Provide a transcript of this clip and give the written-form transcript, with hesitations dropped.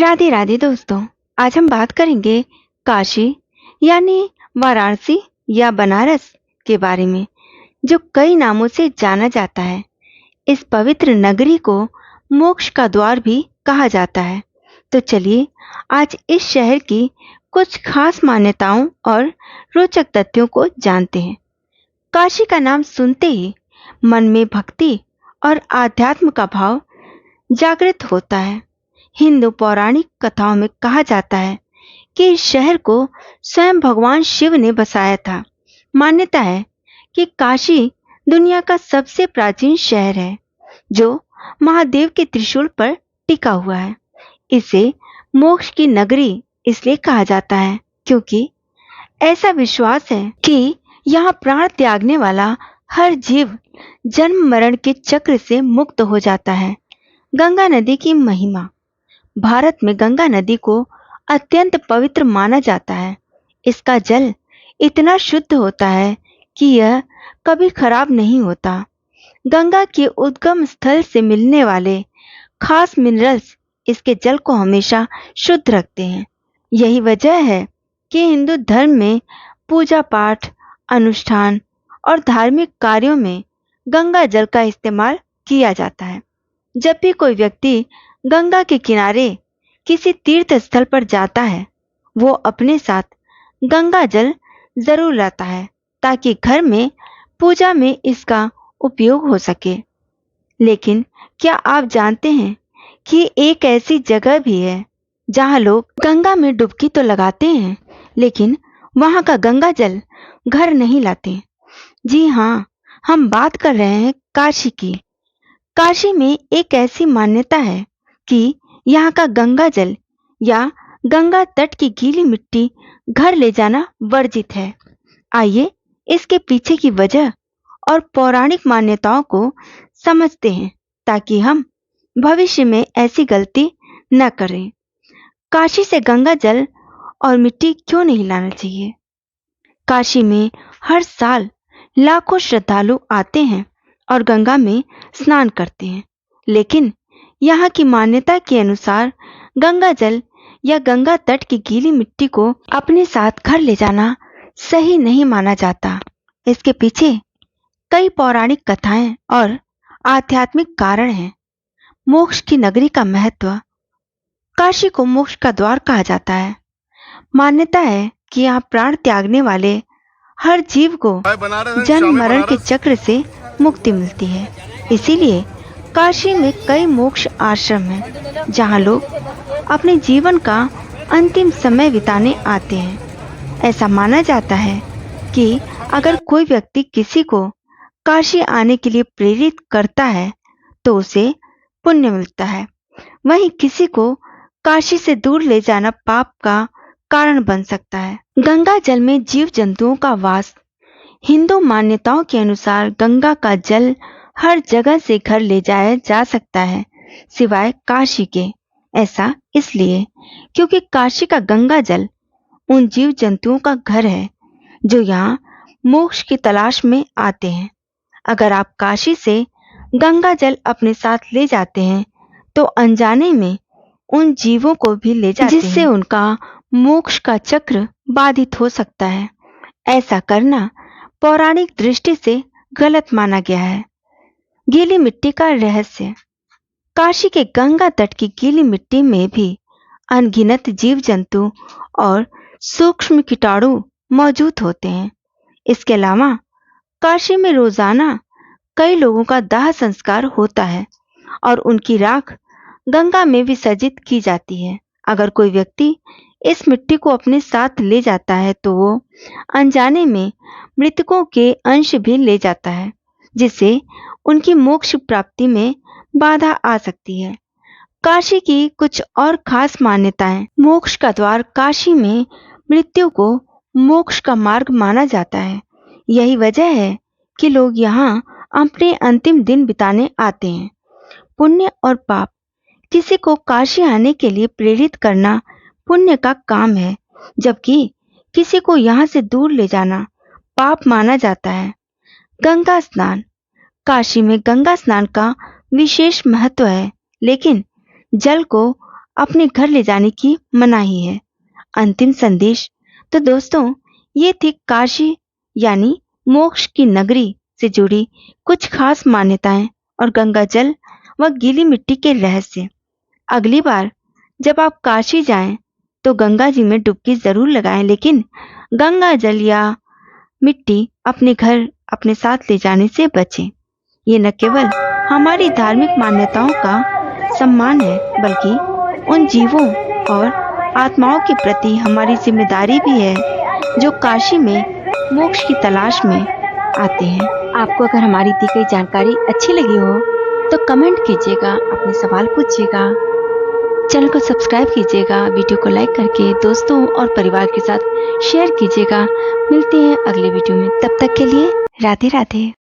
राधे राधे दोस्तों। आज हम बात करेंगे काशी यानी वाराणसी या बनारस के बारे में, जो कई नामों से जाना जाता है। इस पवित्र नगरी को मोक्ष का द्वार भी कहा जाता है। तो चलिए आज इस शहर की कुछ खास मान्यताओं और रोचक तथ्यों को जानते हैं। काशी का नाम सुनते ही मन में भक्ति और आध्यात्म का भाव जागृत होता है। हिंदू पौराणिक कथाओं में कहा जाता है कि इस शहर को स्वयं भगवान शिव ने बसाया था। मान्यता है कि काशी दुनिया का सबसे प्राचीन शहर है, जो महादेव के त्रिशूल पर टिका हुआ है। इसे मोक्ष की नगरी इसलिए कहा जाता है क्योंकि ऐसा विश्वास है कि यहाँ प्राण त्यागने वाला हर जीव जन्म मरण के चक्र से मुक्त हो जाता है। गंगा नदी की महिमा। भारत में गंगा नदी को अत्यंत पवित्र माना जाता है। इसका जल इतना शुद्ध होता है कि यह कभी खराब नहीं होता। गंगा के उद्गम स्थल से मिलने वाले खास मिनरल्स इसके जल को हमेशा शुद्ध रखते हैं। यही वजह है कि हिंदू धर्म में पूजा पाठ, अनुष्ठान और धार्मिक कार्यों में गंगा जल का इस्तेमाल किया जाता है। जब भी कोई व्यक्ति गंगा के किनारे किसी तीर्थ स्थल पर जाता है, वो अपने साथ गंगा जल जरूर लाता है ताकि घर में पूजा में इसका उपयोग हो सके। लेकिन क्या आप जानते हैं कि एक ऐसी जगह भी है जहां लोग गंगा में डुबकी तो लगाते हैं, लेकिन वहां का गंगा जल घर नहीं लाते। जी हाँ, हम बात कर रहे हैं काशी की। काशी में एक ऐसी मान्यता है कि यहाँ का गंगा जल या गंगा तट की गीली मिट्टी घर ले जाना वर्जित है। आइए इसके पीछे की वजह और पौराणिक मान्यताओं को समझते हैं ताकि हम भविष्य में ऐसी गलती न करें। काशी से गंगा जल और मिट्टी क्यों नहीं लाना चाहिए? काशी में हर साल लाखों श्रद्धालु आते हैं और गंगा में स्नान करते हैं, लेकिन यहाँ की मान्यता के अनुसार गंगा जल या गंगा तट की गीली मिट्टी को अपने साथ घर ले जाना सही नहीं माना जाता। इसके पीछे कई पौराणिक कथाएं और आध्यात्मिक कारण हैं। मोक्ष की नगरी का महत्व। काशी को मोक्ष का द्वार कहा जाता है। मान्यता है कि यहाँ प्राण त्यागने वाले हर जीव को जन्म मरण के चक्र से मुक्ति मिलती है। इसीलिए काशी में कई मोक्ष आश्रम हैं जहाँ लोग अपने जीवन का अंतिम समय बिताने आते हैं। ऐसा माना जाता है कि अगर कोई व्यक्ति किसी को काशी आने के लिए प्रेरित करता है तो उसे पुण्य मिलता है। वहीं किसी को काशी से दूर ले जाना पाप का कारण बन सकता है। गंगा जल में जीव जंतुओं का वास। हिंदू मान्यताओं के अनुसार गंगा का जल हर जगह से घर ले जाया जा सकता है, सिवाय काशी के। ऐसा इसलिए क्योंकि काशी का गंगा जल उन जीव जंतुओं का घर है जो यहाँ मोक्ष की तलाश में आते हैं। अगर आप काशी से गंगा जल अपने साथ ले जाते हैं तो अनजाने में उन जीवों को भी ले जाते हैं, जिससे उनका मोक्ष का चक्र बाधित हो सकता है। ऐसा करना पौराणिक दृष्टि से गलत माना गया है। गीली मिट्टी का रहस्य। काशी के गंगा तट की गीली मिट्टी में भी अनगिनत जीव जंतु और सूक्ष्म कीटाणु मौजूद होते हैं। इसके अलावा काशी में रोजाना कई लोगों का दाह संस्कार होता है और उनकी राख गंगा में विसर्जित की जाती है। अगर कोई व्यक्ति इस मिट्टी को अपने साथ ले जाता है तो वो अनजाने में मृतकों के अंश भी ले जाता है, जिससे उनकी मोक्ष प्राप्ति में बाधा आ सकती है। काशी की कुछ और खास मान्यताएं। मोक्ष का द्वार। काशी में मृत्यु को मोक्ष का मार्ग माना जाता है। यही वजह है कि लोग यहाँ अपने अंतिम दिन बिताने आते हैं। पुण्य और पाप। किसी को काशी आने के लिए प्रेरित करना पुण्य का काम है, जबकि किसी को यहाँ से दूर ले जाना पाप माना जाता है। गंगा स्नान। काशी में गंगा स्नान का विशेष महत्व है, लेकिन जल को अपने घर ले जाने की मनाही है। अंतिम संदेश। तो दोस्तों, ये थी काशी यानी मोक्ष की नगरी से जुड़ी कुछ खास मान्यताएं और गंगा जल व गीली मिट्टी के रहस्य। अगली बार जब आप काशी जाएं तो गंगा जी में डुबकी जरूर लगाएं, लेकिन गंगा जल या मिट्टी अपने घर अपने साथ ले जाने से बचें। ये न केवल हमारी धार्मिक मान्यताओं का सम्मान है, बल्कि उन जीवों और आत्माओं के प्रति हमारी जिम्मेदारी भी है जो काशी में मोक्ष की तलाश में आते हैं। आपको अगर हमारी दी गई जानकारी अच्छी लगी हो तो कमेंट कीजिएगा, अपने सवाल पूछिएगा, चैनल को सब्सक्राइब कीजिएगा, वीडियो को लाइक करके दोस्तों और परिवार के साथ शेयर कीजिएगा। मिलते हैं अगले वीडियो में, तब तक के लिए राधे राधे।